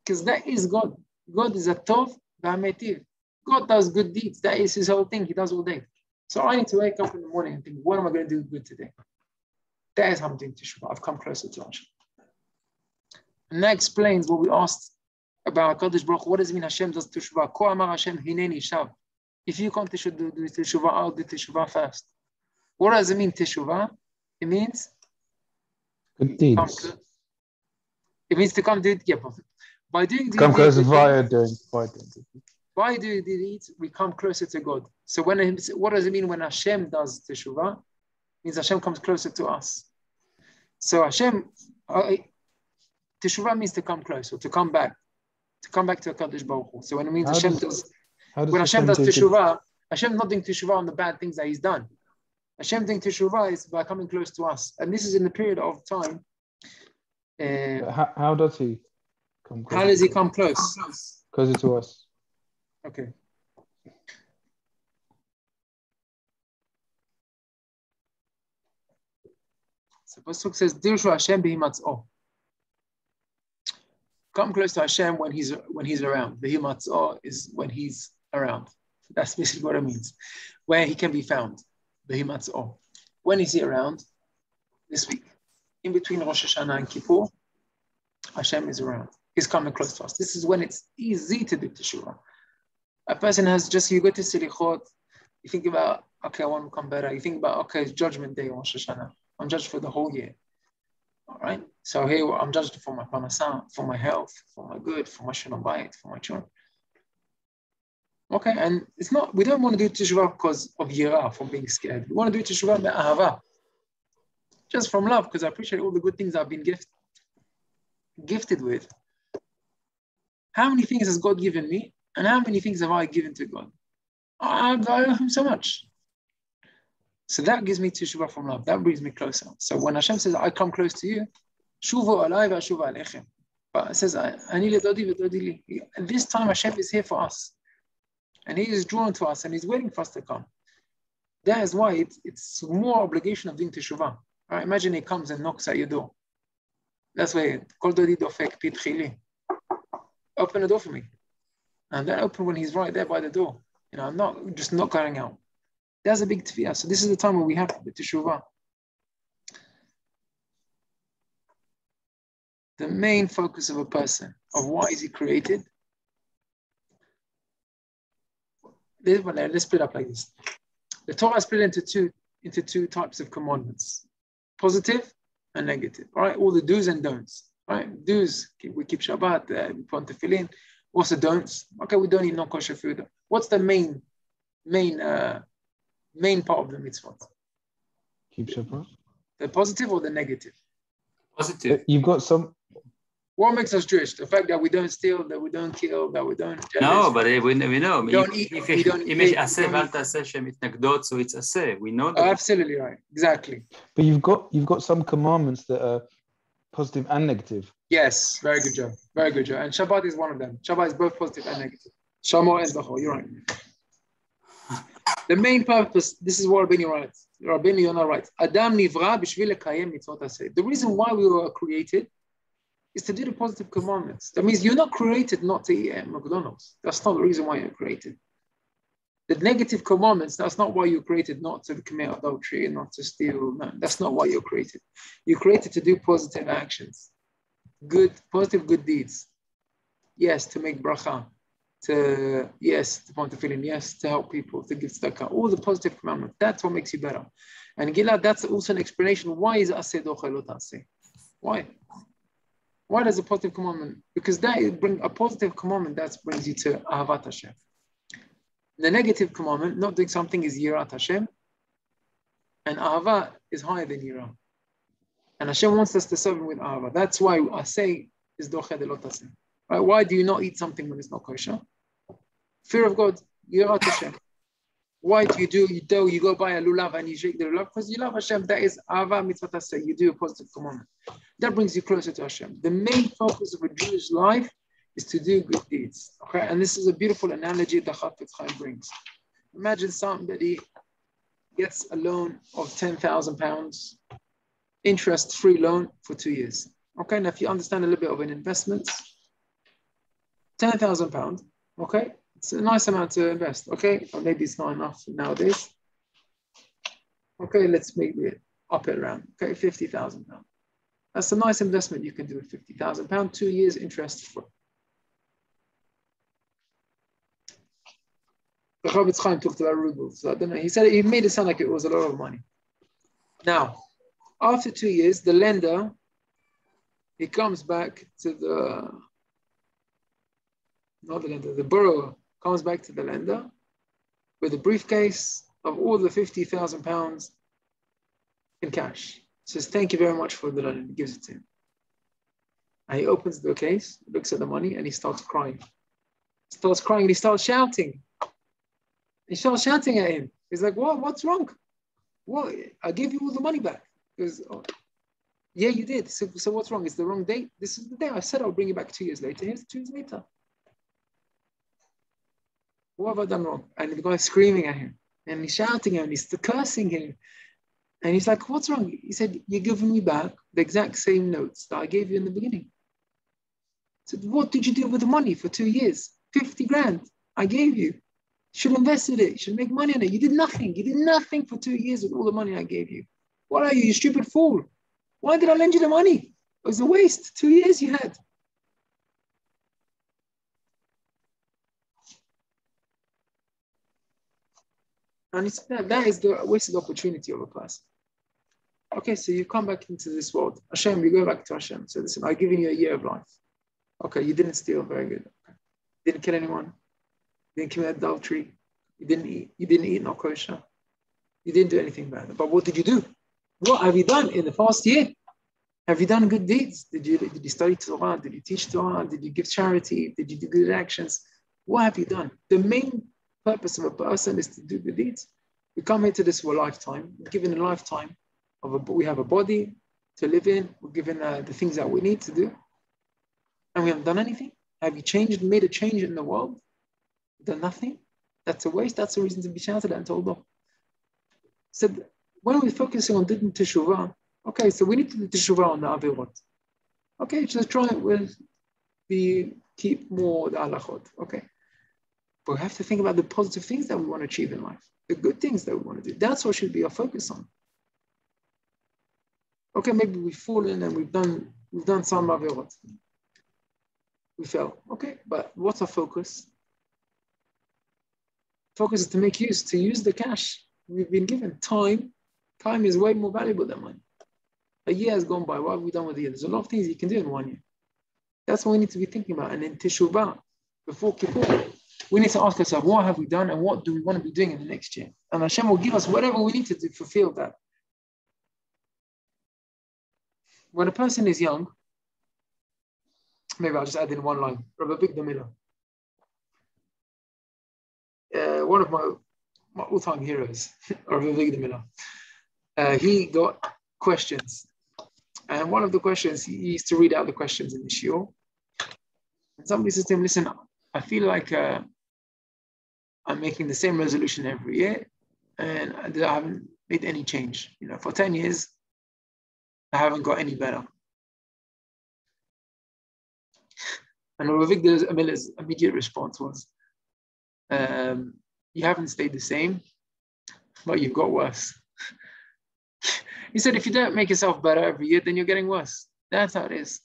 Because that is God. God is a tov v'ametiv. God does good deeds. That is his whole thing. He does all day. So I need to wake up in the morning and think, what am I going to do good today? That is how I'm doing teshuvah. I've come closer to Hashem. And that explains what we asked about HaKadosh Baruch Hu. What does it mean Hashem does teshuvah? Ko amar Hashem hineni shav. If you come to do teshuvah, I'll do teshuvah first. What does it mean teshuvah? It means good deeds. It means to come do it. Yeah, by doing come closer by doing the deeds, we come closer to God. So what does it mean when Hashem does teshuvah? It means Hashem comes closer to us. So Hashem, teshuvah means to come closer, to come back to HaKadosh Baruch Hu. So when it means when Hashem does teshuvah, Hashem not doing teshuvah on the bad things that He's done. Hashem doing teshuvah is by coming close to us, and this is in the period of time. How does He come close? How does He come close? Closer to us. Okay. So Pasuk says, "Dirshu Hashem b'himatz'o." Come close to Hashem when He's around. B'himatz'o is when He's around. That's basically what it means. Where He can be found. B'himatz'o. When is He around? This week. In between Rosh Hashanah and Kippur, Hashem is around. He's coming close to us. This is when it's easy to do teshuvah. A person you go to Selichot, you think about, okay, I want to become better. You think about, okay, it's Judgment Day, Rosh Hashanah. I'm judged for the whole year. All right? So here I'm judged for my parnasah, for my health, for my good, for my shalom bayit, for my children. Okay, and we don't want to do teshuvah because of yirah, from being scared. We want to do teshuvah be'ahava. Just from love, because I appreciate all the good things I've been gifted. gifted with, how many things has God given me, and how many things have I given to God? I owe him so much. So that gives me teshuvah from love. That brings me closer. So when Hashem says, I come close to you, shuvu alai v'ashuva alechem. But it says, ani ledodi v'dodi li. And this time Hashem is here for us. And he is drawn to us and he's waiting for us to come. That is why it's more obligation of doing teshuvah. Right? Imagine he comes and knocks at your door. That's why kol dodi dofek pitchili. Open the door for me. And then open when he's right there by the door. You know, I'm not going out. That's a big tefillah. So this is the time when we have the teshuvah. The main focus of a person, of why is he created? Let's split up like this. The Torah is split into two types of commandments, positive and negative. All right, all the do's and don'ts. All right, do's, we keep Shabbat, we put on tefillin. What's the don'ts? Okay, we don't eat non-kosher food. What's the main part of the mitzvot? Keep Shabbat. The positive or the negative? Positive. You've got some. What makes us Jewish? The fact that we don't steal, that we don't kill, that we don't. No, but we know. We don't eat. If it's aseh ואל תעשה שהן מתנגדות, so it's aseh. We know that. Oh, absolutely right. Exactly. But you've got some commandments that are positive and negative. Yes, very good job. Very good job. And Shabbat is one of them. Shabbat is both positive and negative. Shamor and Zachor, you're right. The main purpose, this is what Rabbeinu writes. Rabbeinu Yonah writes, Adam nivra b'shvil lekayem mitzvot aseh. The reason why we were created is to do the positive commandments. That means you're not created not to eat at McDonald's. That's not the reason why you're created. The negative commandments, that's not why you're created, not to commit adultery and not to steal. No, that's not why you're created. You're created to do positive actions. Positive good deeds. Yes, to make bracha. To point the feeling. Yes, to help people, to give tzedakah. All the positive commandments. That's what makes you better. And Gilad, that's also an explanation. Why is aseh docha lo ta'aseh? Why? Why does a positive commandment? Because a positive commandment that brings you to Ahavat Hashem. The negative commandment, not doing something, is Yirat Hashem, and Ahava is higher than Yirah. And Hashem wants us to serve Him with Ahava. That's why I say is Doche de lo taseh. Right? Why do you not eat something when it's not kosher? Fear of God, Yirat Hashem. Why do you go buy a lulav and you shake the lulav? Because you love Hashem. That is Ahava mitzvot taseh. You do a positive commandment. That brings you closer to Hashem. The main focus of a Jewish life is to do good deeds. Okay, and this is a beautiful analogy that Chafetz Chaim brings. Imagine somebody gets a loan of £10,000, interest-free loan for 2 years. Okay, now if you understand a little bit of an investment, £10,000. Okay, it's a nice amount to invest. Okay, or maybe it's not enough nowadays. Okay, let's make it up it around. Okay, £50,000. That's a nice investment you can do with £50,000, 2 years interest free. The Chafetz Chaim talked about rubles. So I don't know. He made it sound like it was a lot of money. Now, after 2 years, the lender, he comes back to the borrower comes back to the lender with a briefcase of all the £50,000 in cash. Says, thank you very much for the loan, and gives it to him. And he opens the case, looks at the money, and he starts crying. And he starts shouting. He starts shouting at him. He's like, what? What's wrong? What? I gave you all the money back. He goes, oh, yeah, you did. So what's wrong? It's the wrong date. This is the day. I said I'll bring it back 2 years later. Here's 2 years later. What have I done wrong? And the guy's screaming at him. And he's shouting at him. He's cursing him. And he's like, what's wrong? He said, you're giving me back the exact same notes that I gave you in the beginning. I said, what did you do with the money for 2 years? 50 grand I gave you. You should have invested it. You should make money on it. You did nothing. You did nothing for 2 years with all the money I gave you. What are you, you stupid fool? Why did I lend you the money? It was a waste. 2 years you had. And that is the wasted opportunity of a person. Okay, so you come back into this world. Hashem, you go back to Hashem. So listen, I've given you a year of life. Okay, you didn't steal, very good. Okay. You didn't kill anyone. You didn't commit adultery. You didn't eat no kosher. You didn't do anything bad. But what did you do? What have you done in the past year? Have you done good deeds? Did you study Torah? Did you teach Torah? Did you give charity? Did you do good actions? What have you done? The main purpose of a person is to do good deeds. We come into this for a lifetime. We're given a lifetime we have a body to live in. We're given the things that we need to do. And we haven't done anything. Have you made a change in the world? Done nothing? That's a waste. That's a reason to be shouted at and told off. So when we're focusing on doing teshuvah, okay, so we need to do teshuvah on the avirot. Okay, just try it with keep more the halachot. Okay. But we have to think about the positive things that we want to achieve in life, the good things that we want to do. That's what should be our focus on. Okay, maybe we've fallen and we've done some avirot. We fell. Okay, but what's our focus? Focus is to use the cash we've been given. Time is way more valuable than money. A year has gone by. What have we done with the year? There's a lot of things you can do in 1 year. That's what we need to be thinking about. And in Teshuvah, before Kippur, we need to ask ourselves, what have we done and what do we want to be doing in the next year? And Hashem will give us whatever we need to do to fulfill that. When a person is young, maybe I'll just add in one line. Rabbi Netanel, one of my all-time heroes, Rabbi Netanel, he got questions. And one of the questions, he used to read out the questions in the shiur. And somebody says to him, listen, I feel like I'm making the same resolution every year and I haven't made any change. For 10 years, I haven't got any better. And Rabbi Netanel's immediate response was, you haven't stayed the same, but you've got worse. He said, if you don't make yourself better every year, then you're getting worse. That's how it is.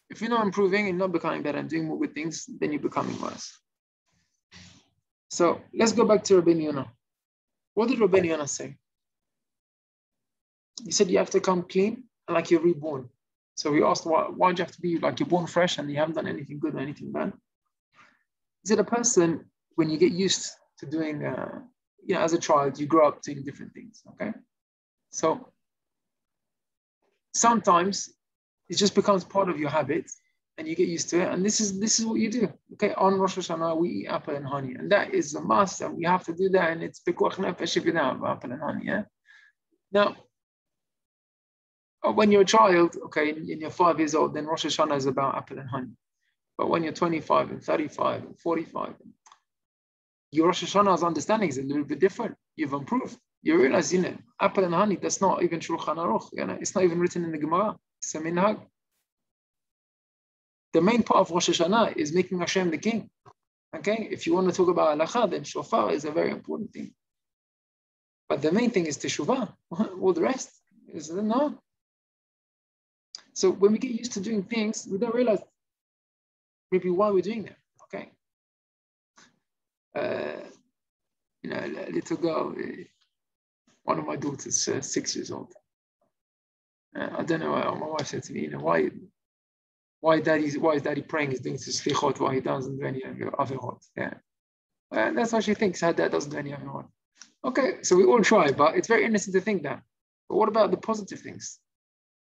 If you're not improving and not becoming better and doing more good things, then you're becoming worse. So let's go back to Rabbi Netanel. What did Rabbi Netanel say? He said, you have to come clean and like you're reborn. So we asked, why do you have to be like you're born fresh and you haven't done anything good or anything bad? He said, a person, when you get used to doing, as a child, you grow up doing different things, okay? So sometimes it just becomes part of your habit and you get used to it. And this is what you do. Okay, on Rosh Hashanah, we eat apple and honey. And that is a must, and we have to do that. And it's pikuach nefesh if you don't have apple and honey, yeah? Now, when you're a child, okay, and you're 5 years old, then Rosh Hashanah is about apple and honey. But when you're 25 and 35 and 45, your Rosh Hashanah's understanding is a little bit different. You've improved. You realize, apple and honey, that's not even Shulchan Aruch. It's not even written in the Gemara. It's a minhag. The main part of Rosh Hashanah is making Hashem the king. Okay? If you want to talk about halakha, then shofar is a very important thing. But the main thing is teshuvah. All the rest is no. So when we get used to doing things, we don't realize maybe why we're doing them. Okay? A little girl, one of my daughters, 6 years old. I don't know. My wife said to me, why is daddy praying? He's doing slichot while he doesn't do any avirot. Yeah, that's what she thinks. Her dad doesn't do any avirot. Okay, so we all try, but it's very innocent to think that. But what about the positive things?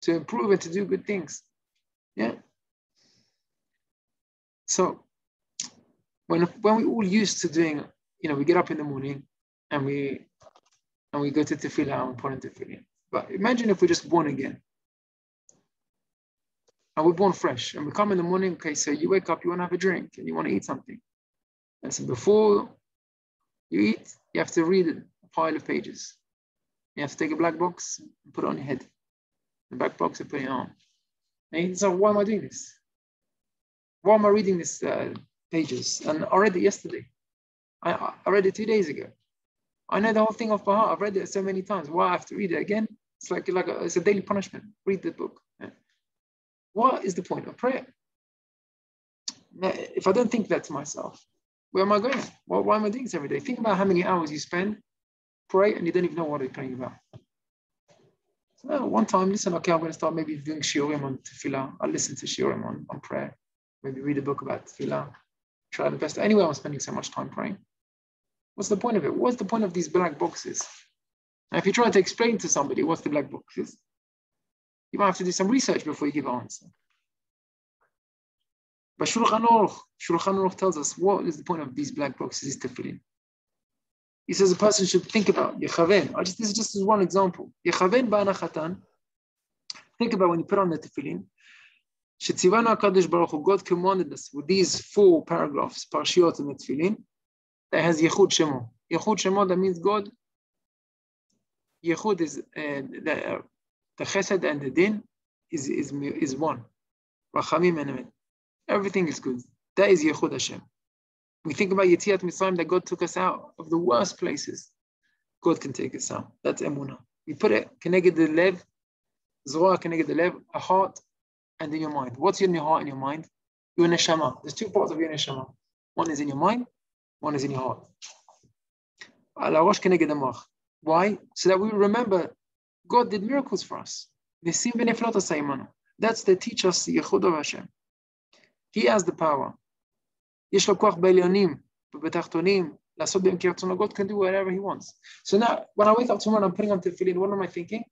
To improve and to do good things. Yeah. So when we all used to doing, we get up in the morning and we go to tefillah and put in tefillah. But imagine if we're just born again. And we're born fresh. And we come in the morning, okay, so you wake up, you want to have a drink and you want to eat something. And so before you eat, you have to read a pile of pages. You have to take a black box and put it on your head. The black box and put it on. And you say, why am I doing this? Why am I reading these pages? And I read it yesterday. I read it 2 days ago. I know the whole thing off by heart. I've read it so many times. Why I have to read it again? It's it's a daily punishment. Read the book. Yeah. What is the point of prayer? Now, if I don't think that to myself, where am I going? Why am I doing this every day? Think about how many hours you spend, pray, and you don't even know what you're praying about. So one time, listen, okay, I'm going to start maybe doing shiurim on tefillah. I'll listen to shiurim on prayer. Maybe read a book about tefillah. Try the best. Anyway, I'm spending so much time praying. What's the point of it? What's the point of these black boxes? Now, if you try to explain to somebody what's the black boxes, You might have to do some research before you give an answer. But Shulchan Aruch tells us what is the point of these black boxes, these tefillin. He says a person should think about Yechaven. This is just one example. Yechaven ba'anachatan. Think about when you put on the tefillin. Shetzivanu HaKadosh Baruch Hu, God commanded us with these 4 paragraphs, parshiot in the tefillin, that has Yechud Shemo. Yechud Shemo, that means God. Yechud is the Chesed and the Din is one. Rachamim and Emet. Everything is good. That is Yechud Hashem. We think about Yetziat Mitzrayim, that God took us out of the worst places. God can take us out. That's Emunah. We put it, Keneged the Lev, Zohar Keneged the Lev, a heart, and in your mind. What's in your heart and your mind? Your neshama. There's 2 parts of your neshama. One is in your mind, one is in your heart. Al-Arosh Keneged Amach. Why? So that we remember God did miracles for us. That's to teach us the Yechud of Hashem. He has the power. יש לו כוח בעליונים ובתחתונים לעשות בהם כרצונו. God can do whatever he wants. So now, when I wake up tomorrow and I'm putting on tefillin, what am I thinking?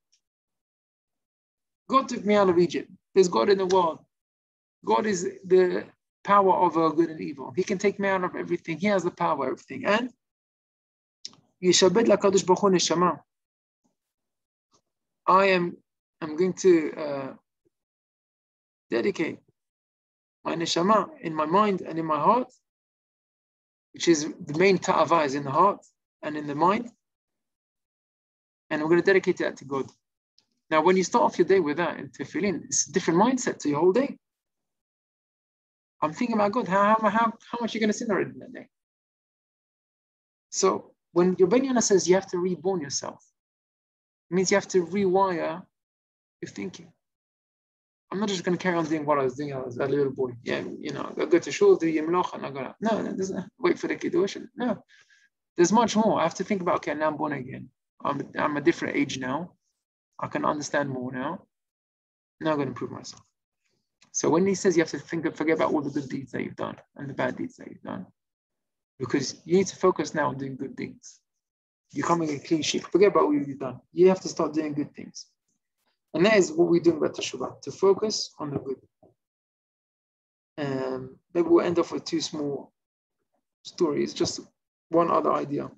God took me out of Egypt. There's God in the world. God is the power over good and evil. He can take me out of everything. He has the power of everything. And ישבד לקדוש ברוך הוא נשמה. I'm going to dedicate my neshama in my mind and in my heart, which is the main ta'ava is in the heart and in the mind. And I'm going to dedicate that to God. Now, when you start off your day with that in tefillin, it's a different mindset to your whole day. I'm thinking about God, how much you're going to sin already in that day. So when your Ben Yonah says you have to reborn yourself, it means you have to rewire your thinking. I'm not just going to carry on doing what I was doing as a little boy. Yeah, I go to shul, do yemloch, and I go, no, wait for the kiddush. No, there's much more. I have to think about, okay, now I'm born again. I'm a different age now. I can understand more now. Now I'm going to improve myself. So when he says you have to forget about all the good deeds that you've done and the bad deeds that you've done, because you need to focus now on doing good things. You're coming a clean sheet. Forget about what you've done. You have to start doing good things. And that is what we're doing about Teshuvah, to focus on the good. Maybe we'll end off with 2 small stories, just one other idea.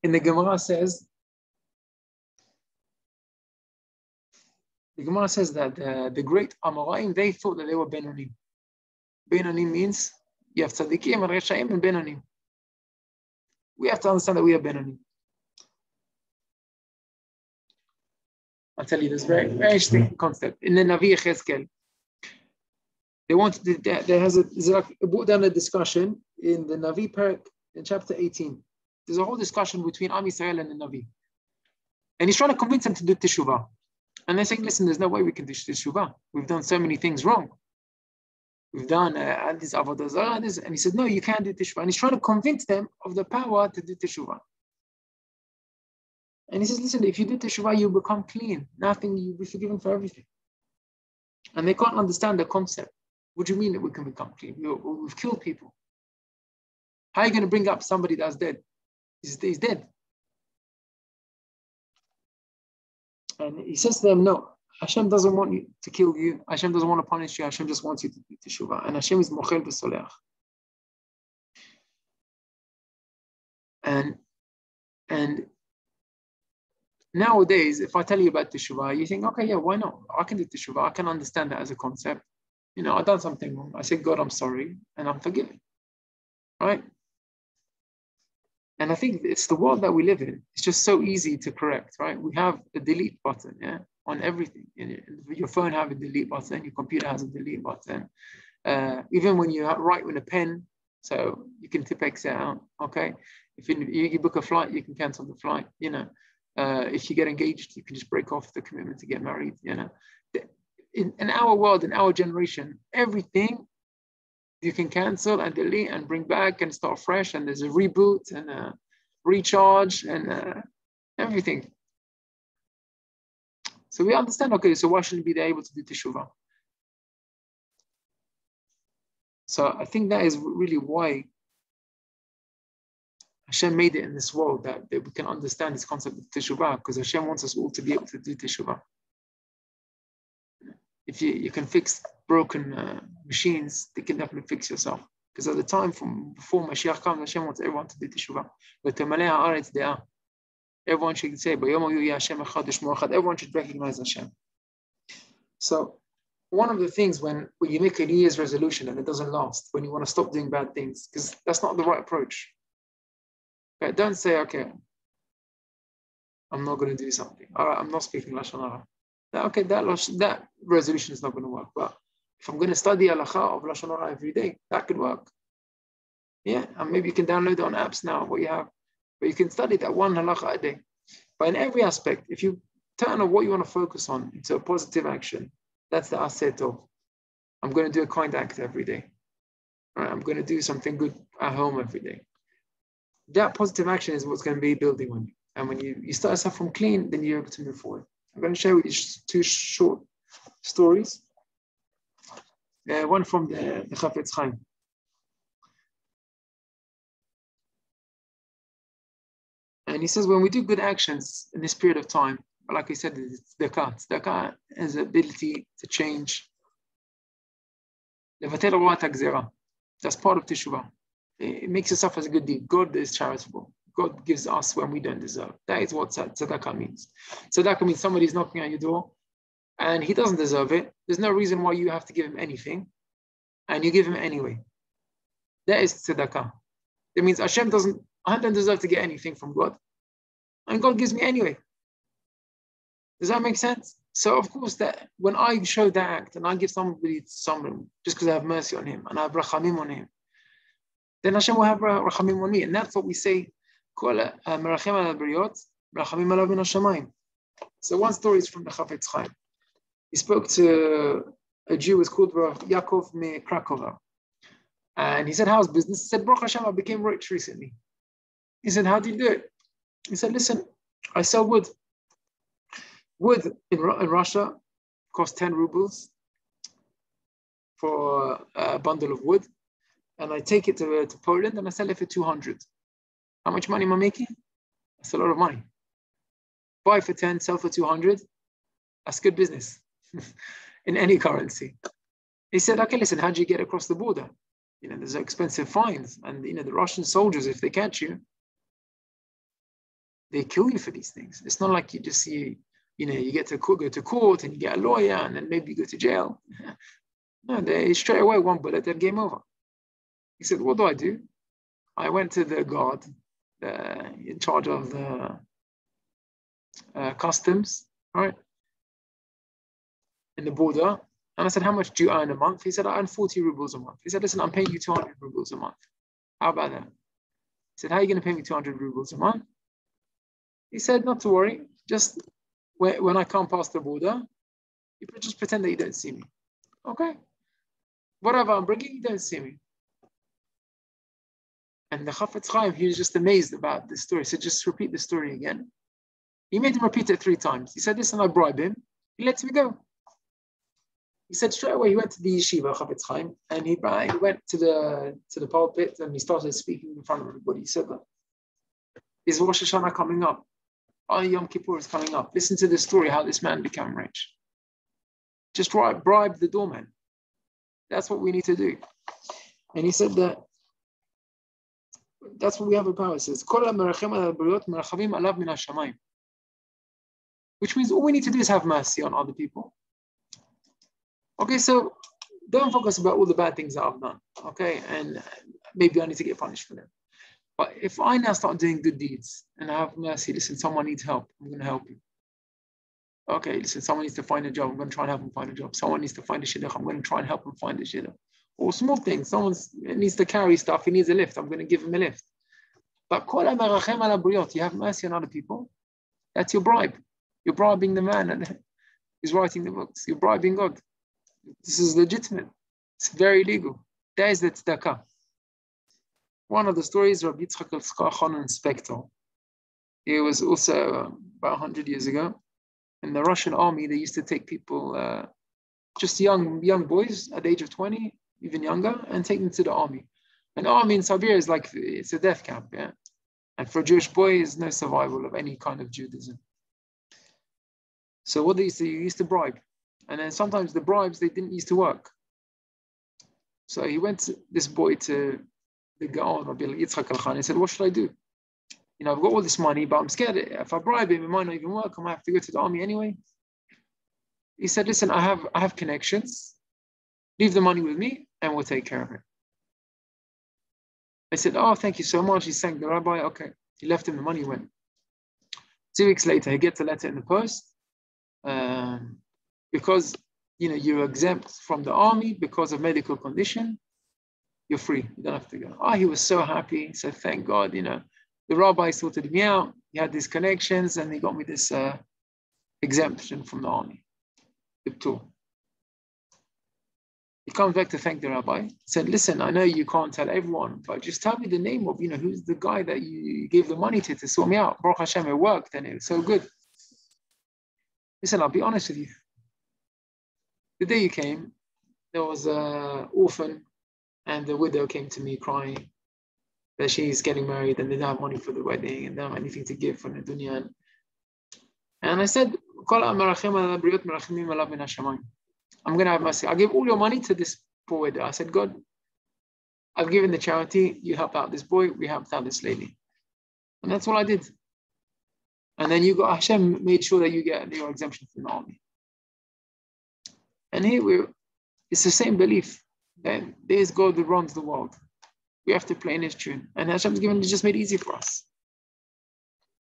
And the Gemara says that the great Amoraim, they thought that they were Benonim. Benonim means you have Tzadikim and Reshaim and Benonim. We have to understand that we are Benonim. I'll tell you this very, very interesting concept. In the Navi Yechezkel, they brought down a discussion in the Navi Parak in chapter 18. There's a whole discussion between Am Yisrael and the Navi. And he's trying to convince them to do Teshuvah. And they're saying, listen, there's no way we can do Teshuvah. We've done so many things wrong. We've done this Avodah Zarah, this. And he said, no, you can't do Teshuvah. And he's trying to convince them of the power to do Teshuvah. And he says, listen, if you do Teshuvah, you become clean. Nothing, you'll be forgiven for everything. And they can't understand the concept. What do you mean that we can become clean? We've killed people. How are you going to bring up somebody that's dead? He's dead. And he says to them, no, Hashem doesn't want you to kill you. Hashem doesn't want to punish you. Hashem just wants you to do Teshuvah. And Hashem is Mochel B'Soleach. And nowadays, if I tell you about Teshuvah, you think, okay, yeah, why not? I can do Teshuvah. I can understand that as a concept. I've done something wrong. I say, God, I'm sorry, and I'm forgiven. Right? And I think it's the world that we live in. It's just so easy to correct, right? We have a delete button, on everything. Your phone has a delete button. Your computer has a delete button. Even when you write with a pen, so you can tip X out, okay? If you book a flight, you can cancel the flight, If you get engaged, you can just break off the commitment to get married, In our world, in our generation, everything you can cancel and delete and bring back and start fresh, and there's a reboot and a recharge and everything. So we understand, okay, so why shouldn't we be able to do Teshuvah? So I think that is really why Hashem made it in this world, that we can understand this concept of Teshuvah, because Hashem wants us all to be able to do Teshuvah. if you can fix broken machines, they can definitely fix yourself. Because at the time from before Mashiach comes, Hashem wants everyone to do teshuvah. But everyone should say, everyone should recognize Hashem. So one of the things when you make a New Year's resolution and it doesn't last, when you want to stop doing bad things, because that's not the right approach. But don't say, okay, I'm not going to do something. All right, I'm not speaking Lashon Hara. Okay, that resolution is not going to work. But if I'm going to study halacha of Lashon Hara every day, that could work. Yeah, and maybe you can download it on apps now, what you have. But you can study that one halacha a day. But in every aspect, if you turn on what you want to focus on into a positive action, that's the aseh tov. I'm going to do a kind act every day. All right, I'm going to do something good at home every day. That positive action is what's going to be building on you. And when you start yourself from clean, then you're able to move forward. I'm going to share with you two short stories. One from the Chafetz Chaim. And he says, when we do good actions in this period of time, like he said, it's Tzedakah. Tzedakah has the ability to change. That's part of Teshuvah. It makes yourself as a good deed. God is charitable. God gives us when we don't deserve. That is what tzedakah means. Tzedakah means somebody's knocking on your door and he doesn't deserve it. There's no reason why you have to give him anything and you give him anyway. That is tzedakah. It means I don't deserve to get anything from God and God gives me anyway. Does that make sense? So of course that when I show that act and I give somebody someone just because I have mercy on him and I have rachamim on him, then Hashem will have rachamim on me. And that's what we say. So one story is from the Chafetz Chaim. He spoke to a Jew who was called Yaakov me Krakowa. And he said, how's business? He said, Baruch Hashem, I became rich recently. He said, how do you do it? He said, listen, I sell wood. Wood in Russia costs 10 rubles for a bundle of wood. And I take it to Poland and I sell it for 200. How much money am I making? That's a lot of money. Buy for 10, sell for 200. That's good business in any currency. He said, okay, listen, how do you get across the border? There's expensive fines. And, the Russian soldiers, if they catch you, they kill you for these things. It's not like you just see, you get to go to court and you get a lawyer and then maybe you go to jail. No, they straight away, one bullet, then game over. He said, what do? I went to the guard in charge of the customs, right, in the border. And I said, how much do you earn a month? He said, I earn 40 rubles a month. He said, listen, I'm paying you 200 rubles a month. How about that? He said, how are you going to pay me 200 rubles a month? He said, not to worry. Just when I come past the border, you just pretend that you don't see me. Okay? Whatever I'm bringing, you don't see me. And the Chafetz Chaim, he was just amazed about this story. So just repeat the story again. He made him repeat it 3 times. He said, listen, I bribe him. He lets me go. He said straight away, he went to the yeshiva, Chafetz Chaim, and he went to the pulpit and he started speaking in front of everybody. He said, is Rosh Hashanah coming up? Yom Kippur is coming up. Listen to the story, how this man became rich. Just bribe the doorman. That's what we need to do. And he said that that's what we have in power. It says, which means all we need to do is have mercy on other people. Okay, so don't focus about all the bad things that I've done. Okay, and maybe I need to get punished for them. But if I now start doing good deeds and I have mercy, listen, someone needs help, I'm going to help you. Okay, listen, someone needs to find a job, I'm going to try and help them find a job. Someone needs to find a shidduch, I'm going to try and help them find a shidduch. Or small things, someone needs to carry stuff, he needs a lift, I'm going to give him a lift. But you have mercy on other people, that's your bribe. You're bribing the man who's writing the books. You're bribing God. This is legitimate. It's very legal. That is the tzedakah. One of the stories, Rabbi Netanel Spector. He was also about 100 years ago. In the Russian army, they used to take people, just young boys at the age of 20, even younger, and take them to the army. An army in Siberia is like, it's a death camp, yeah? And for a Jewish boy, there's no survival of any kind of Judaism. So what they used to do, you used to bribe. And then sometimes the bribes, they didn't used to work. So he went, this boy, to the Gaon, Rabbi Yitzchak al-Khan. He said, what should I do? You know, I've got all this money, but I'm scared if I bribe him, it might not even work. I might have to go to the army anyway. He said, listen, I have connections. Leave the money with me and we'll take care of it. I said, oh, thank you so much. He thanked the rabbi. Okay. He left him the money, went. 2 weeks later, he gets a letter in the post. Because, you know, you're exempt from the army because of medical condition, you're free. You don't have to go. Oh, he was so happy. He said, thank God, you know, the rabbi sorted me out. He had these connections and he got me this exemption from the army. He comes back to thank the rabbi. He said, listen, I know you can't tell everyone, but just tell me the name of, you know, who's the guy that you gave the money to sort me out. Baruch Hashem, it worked and it was so good. Listen, I'll be honest with you. The day you came, there was an orphan and the widow came to me crying that she's getting married and they don't have money for the wedding and they don't have anything to give for the dunya. And I said, I'm going to have mercy. I'll give all your money to this poor widow. I said, God, I've given the charity. You help out this boy. We helped out this lady. And that's all I did. And then Hashem made sure that you get your exemption from the army. And here it's the same belief that there is God that runs the world. We have to play in his tune. And Hashem's just made it easy for us.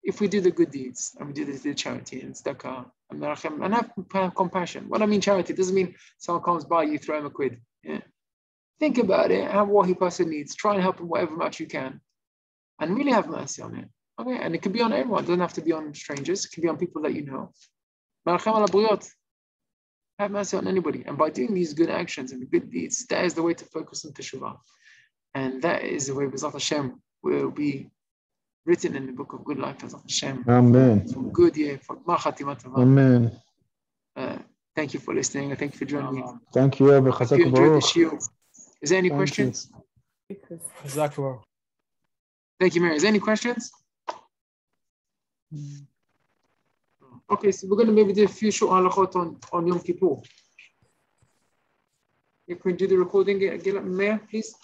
If we do the good deeds and we do the charity and tzedakah and merachem and have compassion. What I mean charity doesn't mean someone comes by, you throw him a quid. Yeah. Think about it, have what he person needs, try and help him whatever much you can. And really have mercy on it. Okay, and it can be on everyone, it doesn't have to be on strangers, it can be on people that you know. Merachem ala briyot. Have mercy on anybody. And by doing these good actions and the good deeds, that is the way to focus on teshuvah. And that is the way B'ezrat Hashem will be written in the book of good life as Hashem. Amen. For good year, for Ma'chatima Tova. Amen. Thank you for listening. Thank you for joining me. Thank you, Rabbi. Hope you enjoyed the shiur. Is there any questions? Thank you, Mary. Is there any questions? Okay, so we're going to maybe do a few short halachot on Yom Kippur. You can do the recording, Mayor, please.